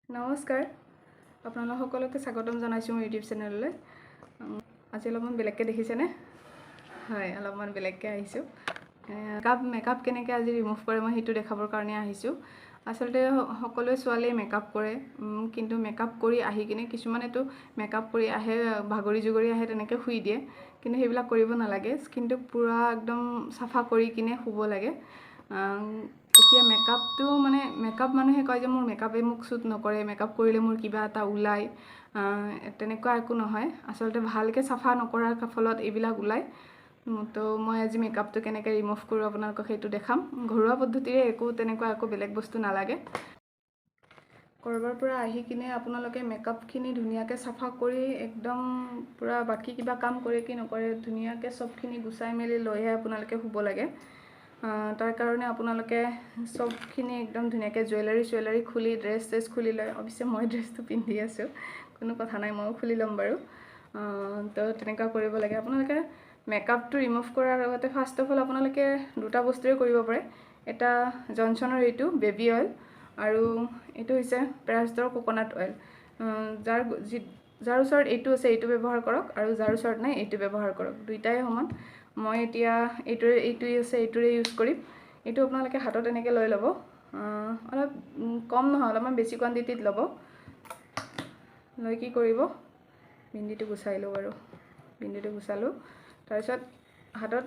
নমস্কাৰ আপোনালোক সকলোকে স্বাগতম জনাইছো মোৰ ইউটিউব চেনেললৈ আজি অলপমান বেলেগকৈ দেখিছেনে হয় অলপমান বেলেগকৈ আহিছো মেকআপ কেনেকৈ আজি ৰিমুভ কৰে মই সেইটো দেখাবৰ কাৰণে আহিছো আসলতে সকলোৱে ছোৱালীয়ে মেকআপ কৰে কিন্তু মেকআপ কৰি আহি কিনে কিছুমানেতো মেকআপ কৰি আহে ভাগৰি জুগৰি আহে তেনেকৈ শুই দিয়ে কিন্তু সেইবিলাক কৰিব নালাগে স্কিনটো পুৰা একদম সাফা কৰি কিনে শুব লাগে এতিয়া মেকআপটো মানে মেকআপ মানুহে কয় যে মোৰ মেকআপে মোক সুট নকৰে মেকআপ কৰিলে মোৰ কিবা এটা ওলাই তেনেকুৱা একো নহয় আসলতে ভালকৈ সাফা নকৰাৰ ফলত এইবিলাক ওলাই তো মই আজি মেকআপটো কেনেকৈ ৰিমুভ কৰোঁ আপোনালোকক সেইটো দেখাম ঘৰুৱা পদ্ধতিৰে একো তেনেকুৱা একো বেলেগ বস্তু নালাগে কৰবাৰ পৰা আহি কিনে আপোনালোকে মেকআপখিনি ধুনীয়াকৈ সাফা কৰি একদম পুৰা বাকি কিবা কাম কৰে কি নকৰে ধুনীয়াকৈ সবখিনি গুছাই মেলি লৈহে আপোনালোকে শুব লাগে তাৰ কাৰণে আপোনালোকে সবখিনি একদম ধুনীয়াকৈ জুৱেলাৰী খুলি ড্ৰেছ খুলি লয় অৱশ্যে মই ড্ৰেছটো পিন্ধি আছো কোনো কথা নাই মই খুলি ল'ম বাৰু তো তেনেকুৱা কৰিব লাগে আপোনালোকে মেকআপটো ৰিমুভ কৰাৰ আগতে ফাৰ্ষ্ট অফ অল আপোনালোকে দুটা বস্তুৰে কৰিব পাৰে এটা জনছনৰ এইটো বেবী অইল আৰু এইটো হৈছে পেৰাছডৰ কোকোনাট অইল যাৰ ওচৰত এইটো আছে এইটো ব্যৱহাৰ কৰক আৰু যাৰ ওচৰত নাই এইটো ব্যৱহাৰ কৰক দুইটাই সমান মই এতিয়া এইটোই আছে এইটোৰে ইউজ কৰিম এইটো আপোনালোকে হাতত এনেকৈ লৈ ল'ব অলপ কম নহয় অলপমান বেছি কোৱান্টিটিত ল'ব লৈ কি কৰিব বিন্দিটো গুছাই লওঁ আৰু বিন্দিটো গুছালোঁ তাৰপিছত হাতত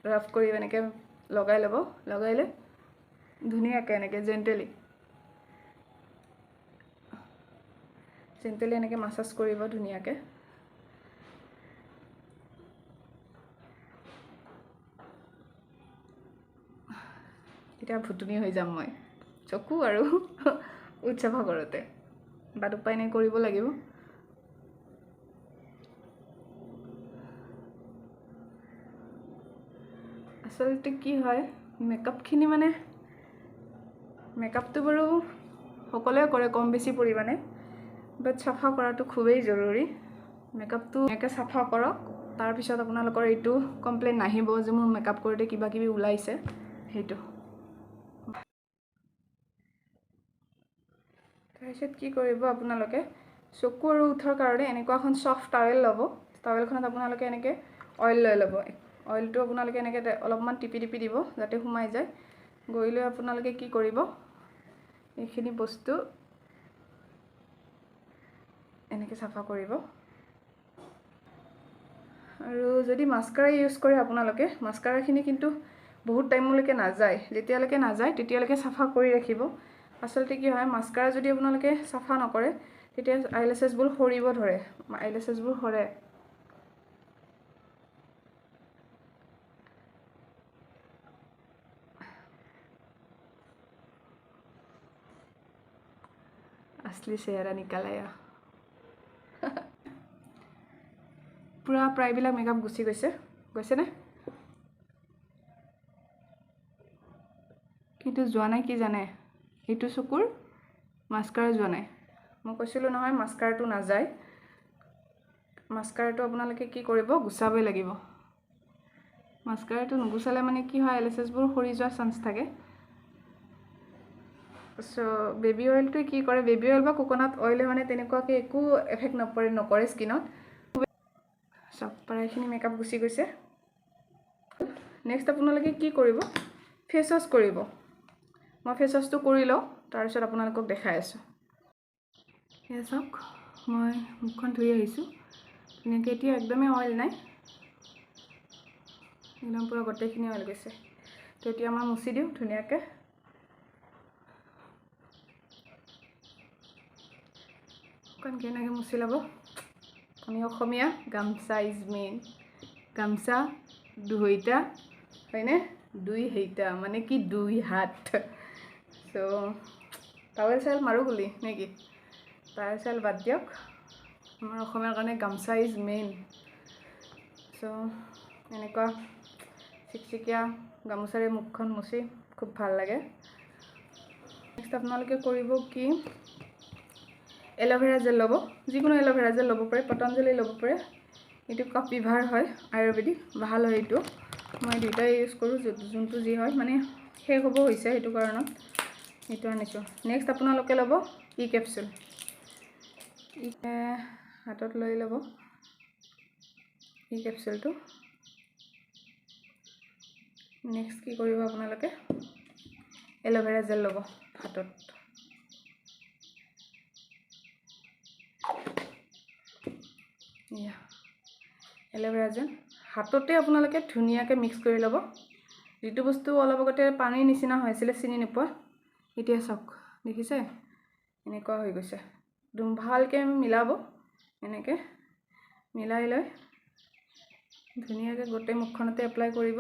ৰাফ কৰি এনেকৈ লগাই ল'ব লগাইলে ধুনীয়াকৈ এনেকৈ জেণ্টেলি এনেকৈ মাছাজ কৰিব ধুনীয়াকৈ এতিয়া ভুতুনি হৈ যাম মই চকু আৰু উৎসাফা কৰোঁতে বাট উপায় নাই কৰিব লাগিব আসলতে কি হয় মেকআপখিনি মানে মেকআপটো বাৰু সকলোৱে কৰে কম বেছি পৰিমাণে বাট চাফা কৰাটো খুবেই জৰুৰী মেকআপটো এনেকৈ চাফা কৰক তাৰপিছত আপোনালোকৰ এইটো কমপ্লেইন নাহিব যে মোৰ মেকআপ কৰোঁতে কিবা কিবি ওলাইছে সেইটো তাৰপিছত কি কৰিব আপোনালোকে চকু আৰু ওঠৰ কাৰণে এনেকুৱা এখন সফ্ট টাৱেল ল'ব টাৱেলখনত আপোনালোকে এনেকৈ অইল লৈ ল'ব অইলটো আপোনালোকে এনেকৈ অলপমান টিপি দিব যাতে সোমাই যায় গৈ লৈ আপোনালোকে কি কৰিব এইখিনি বস্তু এনেকৈ চাফা কৰিব আৰু যদি মাস্কাৰা ইউজ কৰে আপোনালোকে মাস্কাৰাখিনি কিন্তু বহুত টাইমলৈকে নাযায় যেতিয়ালৈকে নাযায় তেতিয়ালৈকে চাফা কৰি ৰাখিব আসলতে কি হয় মাস্কাৰা যদি আপোনালোকে চাফা নকৰে তেতিয়া আইলেছেছবোৰ সৰিব ধৰে আইলেছেছবোৰ সৰে असली चेहरा निकाल आया পুৰা প্ৰায়বিলাক মেকআপ গুছি গৈছেনে কিন্তু যোৱা নাই কি জানে এইটো চকুৰ মাস্কাৰা যোৱা নাই মই কৈছিলোঁ নহয় মাস্কাৰাটো নাযায় মাস্কাৰাটো আপোনালোকে কি কৰিব গুছাবই লাগিব মাস্কাৰাটো নুগুছালে মানে কি হয় আইলেছেছবোৰ সৰি যোৱাৰ চান্স থাকে সো বেবী অইলটো কি কৰে বেবী অইল বা কোকোনাট অইলে মানে তেনেকুৱাকৈ একো এফেক্ট নকৰে স্কিনত সব প্ৰায়খিনি মেকআপ গুছি গৈছে নেক্সট আপোনালোকে কি কৰিব ফেচ ৱাছ কৰিব মই ফেচ ৱাছটো কৰি লওঁ তাৰপিছত আপোনালোকক দেখাই আছোঁ এয়া চাওক মই মুখখন ধুই আহিছোঁ ধুনীয়াকৈ এতিয়া একদমেই অইল নাই একদম পুৰা গোটেইখিনি অইল গৈছে তো এতিয়া মই মুচি দিওঁ ধুনীয়াকৈ অকণ কেনেকৈ মুচি ল'ব আমি অসমীয়া গামছা ইজ মেইন গামছা দুইটা হয়নে দুই হেইটা মানে কি দুই হাত সো টাৱেল চাৱেল মাৰোঁ বুলি নেকি টাৱেল চাৱেল বাদ দিয়ক আমাৰ অসমীয়াৰ কাৰণে গামছা ইজ মেইন সো এনেকুৱা চিকচিকীয়া গামোচাৰে মুখখন মুচি খুব ভাল লাগে নেক্সট আপোনালোকে কৰিব কি এল'ভেৰা জেল ল'ব যিকোনো এল'ভেৰা জেল ল'ব পাৰে পতঞ্জলি ল'ব পাৰে এইটো কাপিভাৰ হয় আয়ুৰ্বেদিক ভাল হয় এইটো মই দুইটাই ইউজ কৰোঁ যোনটো যি হয় মানে শেষ হ'ব হৈছে সেইটো কাৰণত এইটো আনিছোঁ নেক্সট আপোনালোকে ল'ব ই কেপচুল হাতত লৈ ল'ব ই কেপচুলটো। নেক্সট কি কৰিব আপোনালোকে এল'ভেৰা জেল ল'ব হাতত। এল'ভেৰা জেল হাততে আপোনালোকে ধুনীয়াকৈ মিক্স কৰি ল'ব। যিটো বস্তু অলপ আগতে পানীৰ নিচিনা হৈছিলে চিনি নোপোৱা, এতিয়া চাওক দেখিছে এনেকুৱা হৈ গৈছে। একদম ভালকৈ মিলাব, এনেকৈ মিলাই লৈ ধুনীয়াকৈ গোটেই মুখখনতে এপ্লাই কৰিব।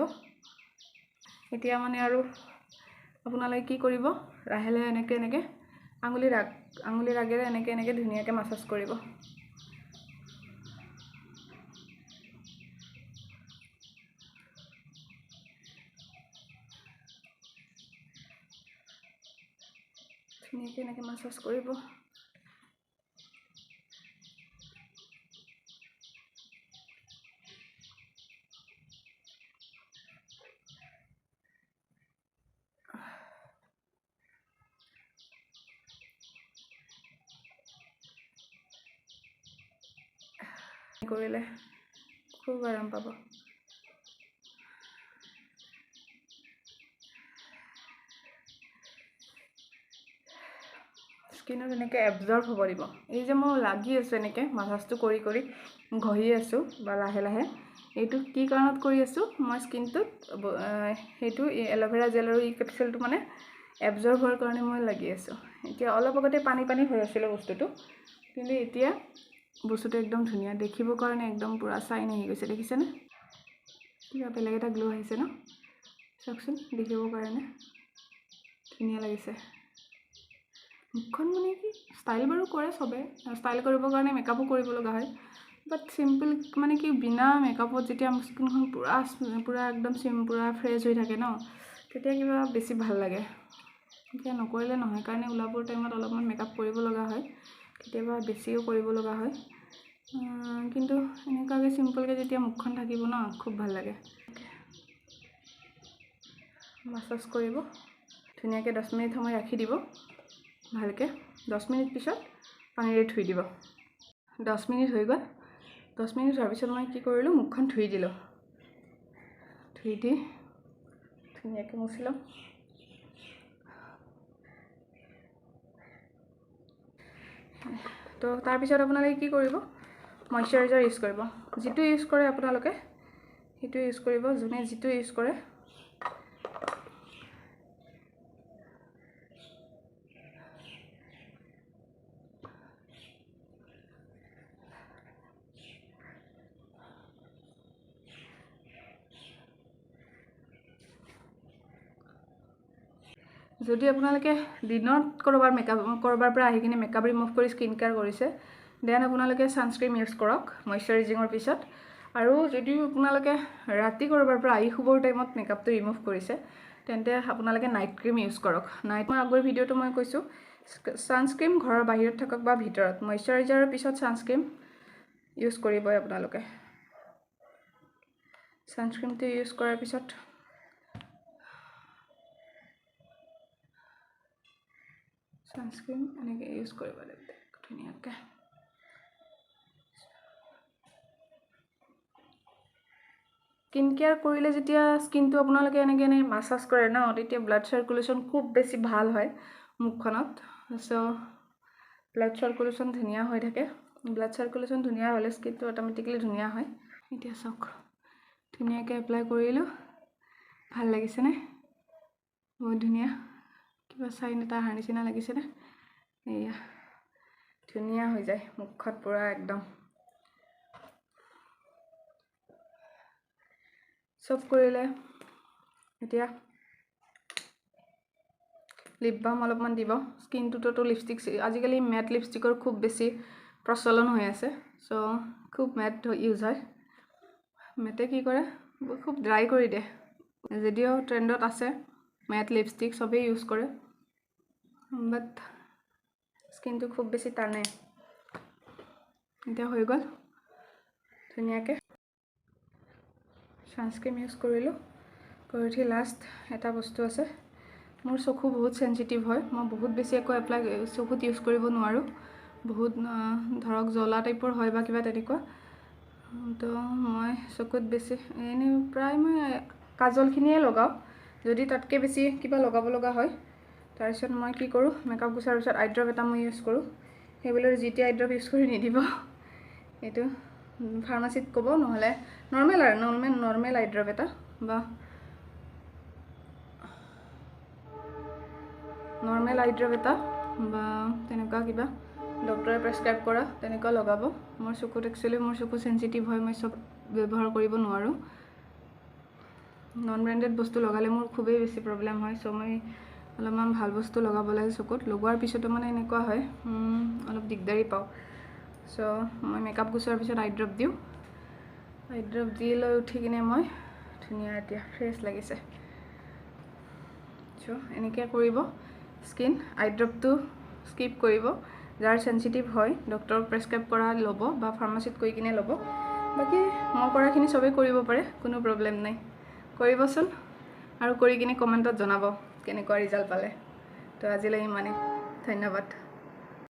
এতিয়া মানে আৰু আপোনালোকে কি কৰিব, লাহে লাহে এনেকৈ আঙুলিৰ আগেৰে এনেকৈ ধুনীয়াকৈ মাছাজ কৰিব। ধুনীয়াকৈ এনেকৈ মাছাজ কৰিব। কৰিলে খুব আৰাম পাব। স্কিনত এনেকৈ এবজৰ্ব হ'ব দিব। এই যে মই লাগি আছোঁ এনেকৈ মাছাজটো কৰি কৰি ঘঁহি আছোঁ বা লাহে লাহে, এইটো কি কাৰণত কৰি আছোঁ, মই স্কিনটোত সেইটো এল'ভেৰা জেল আৰু ই কেপচুলটো মানে এবজৰ্ব হোৱাৰ কাৰণে মই লাগি আছোঁ। এতিয়া অলপ আগতে পানী হৈ আছিলে বস্তুটো, কিন্তু এতিয়া বস্তুটো একদম ধুনীয়া দেখিবৰ কাৰণে একদম পূৰা চাইন আহি গৈছে। দেখিছেনে কিবা বেলেগ এটা গ্ল' আহিছে ন? চাওকচোন দেখিবৰ কাৰণে ধুনীয়া লাগিছে। মুখখন মানে কি ষ্টাইল বাৰু কৰে চবে, ষ্টাইল কৰিবৰ কাৰণে মেকআপো কৰিব লগা হয়, বাট চিম্পল মানে কি বিনা মেকআপত যেতিয়া স্কিনখন পূৰা একদম পূৰা ফ্ৰেছ হৈ থাকে ন, তেতিয়া কিবা বেছি ভাল লাগে। এতিয়া নকৰিলে নহয় কাৰণে ওলাবৰ টাইমত অলপমান মেকআপ কৰিব লগা হয়, কেতিয়াবা বেছিও কৰিব লগা হয়, কিন্তু এনেকুৱাকৈ চিম্পলকৈ যেতিয়া মুখখন থাকিব ন খুব ভাল লাগে। মাছাজ কৰিব ধুনীয়াকৈ 10 মিনিট সময় ৰাখি দিব ভালকৈ। 10 মিনিট পিছত পানীৰে ধুই দিব। 10 মিনিট হৈ গ'ল। 10 মিনিট হোৱাৰ পিছত মই কি কৰিলোঁ, মুখখন ধুই দিলোঁ। ধুই দি ধুনীয়াকৈ মুচি ল'ম। তো তাৰপিছত আপোনালোকে কি কৰিব, মইশ্চাৰাইজাৰ ইউজ কৰিব। যিটো ইউজ কৰে আপোনালোকে সেইটো ইউজ কৰিব, যোনে যিটো ইউজ কৰে। যদি আপোনালোকে দিনত ক'ৰবাৰ পৰা আহি কিনে মেকআপ ৰিমুভ কৰি স্কিন কেয়াৰ কৰিছে, দেন আপোনালোকে ছানস্ক্ৰীম ইউজ কৰক মইশ্চাৰাইজিঙৰ পিছত। আৰু যদি আপোনালোকে ৰাতি ক'ৰবাৰ পৰা আহি শুবৰ টাইমত মেকআপটো ৰিমুভ কৰিছে, তেন্তে আপোনালোকে নাইট ক্ৰীম ইউজ কৰক। মই আগৰ ভিডিঅ'টো মই কৈছোঁ, ছানস্ক্ৰীম ঘৰৰ বাহিৰত থাকক বা ভিতৰত, মইশ্চাৰাইজাৰৰ পিছত ছানস্ক্ৰীম ইউজ কৰিবই আপোনালোকে। ছানস্ক্ৰীমটো ইউজ কৰাৰ পিছত ছানস্ক্ৰীম এনেকৈ ইউজ কৰিব লাগিব ধুনীয়াকৈ। স্কিন কেয়াৰ কৰিলে যেতিয়া স্কিনটো আপোনালোকে এনেকৈ মাছাজ কৰে ন, তেতিয়া ব্লাড চাৰ্কুলেশ্যন খুব বেছি ভাল হয় মুখখনত। চ' ব্লাড চাৰ্কুলেশ্যন ধুনীয়া হৈ থাকে। ব্লাড চাৰ্কুলেশ্যন ধুনীয়া হ'লে স্কিনটো অট'মেটিকেলি ধুনীয়া হয়। এতিয়া চাওক ধুনীয়াকৈ এপ্লাই কৰিলোঁ, ভাল লাগিছেনে? বহুত ধুনীয়া, কিবা চাইন এটা অহাৰ নিচিনা লাগিছেনে? এয়া ধুনীয়া হৈ যায় মুখত পূৰা একদম। চব কৰিলে এতিয়া লিপ বাম অলপমান দিব। স্কিনটোতো লিপষ্টিক, আজিকালি মেট লিপষ্টিকৰ খুব বেছি প্ৰচলন হৈ আছে, চ' খুব মেট ইউজ হয়। মেটে কি কৰে, খুব ড্ৰাই কৰি দিয়ে। যদিও ট্ৰেণ্ডত আছে মেট লিপষ্টিক, চবেই ইউজ কৰে, বাট স্কিনটো খুব বেছি টানে। এতিয়া হৈ গ'ল ধুনীয়াকৈ। ছানস্ক্ৰীম ইউজ কৰিলোঁ, কৰি উঠি লাষ্ট এটা বস্তু আছে, মোৰ চকু বহুত সেনচিটিভ হয় মই বহুত বেছি একো এপ্লাই চকুত ইউজ কৰিব নোৱাৰো বহুত ধৰক জ্বলা টাইপৰ হয় বা কিবা তেনেকুৱা তো মই চকুত বেছি এনে প্ৰায় মই কাজলখিনিয়ে লগাও যদি তাতকে বেছি কিবা লগাব লগা হয় তাৰ পিছত মই কি কৰো মেকআপ গুছাৰ পিছত আই ড্ৰপ এটা মই ইউজ কৰো হেবিলৰ জিটি আই ড্ৰপ ইউজ কৰি নিদিব এটো ফাৰ্মাসিত ক'ব নহলে নৰ্মেল আই ড্ৰপ এটা বা নৰ্মেল আই ড্ৰপ এটা বা তেনেকুৱা কিবা ডক্টৰে প্ৰেছক্ৰাইব কৰা তেনেকুৱা লগাব মোৰ চকুত একচুয়ালি মোৰ চকু সেনচিটিভ হয় মই সব ব্যৱহাৰ কৰিব নোৱাৰো নন ব্ৰ্যান্ডেড বস্তু লগালে মোৰ খুবেই বেছি প্ৰবলেম হয় সো মই অলপমান ভাল বস্তু লগাব লাগে চকুত লগোৱাৰ পিছতো মানে এনেকুৱা হয় অলপ দিগদাৰি পাও সো মই মেকআপ গুছাৰ পিছত আই ড্ৰপ দিও আই ড্ৰপ দি লৈ উঠি কিনে মই ধুনিয়া এতিয়া ফ্ৰেছ লাগিছে সো এনেকৈ কৰিব স্কিন আই ড্ৰপটো স্কিপ কৰিব যাৰ সেনচিটিভ হয় ডক্টৰ প্ৰেছক্ৰাইব কৰা লব বা ফাৰ্মাসিত কৈ কিনে লব বাকি মই কৰাখিনি সবে কৰিব পাৰে কোনো প্ৰবলেম নাই কৰিবচোন আৰু কৰি কিনে কমেন্টত জনাব কেনেকুৱা ৰিজাল্ট পালে তো আজিলৈ ইমানে ধন্যবাদ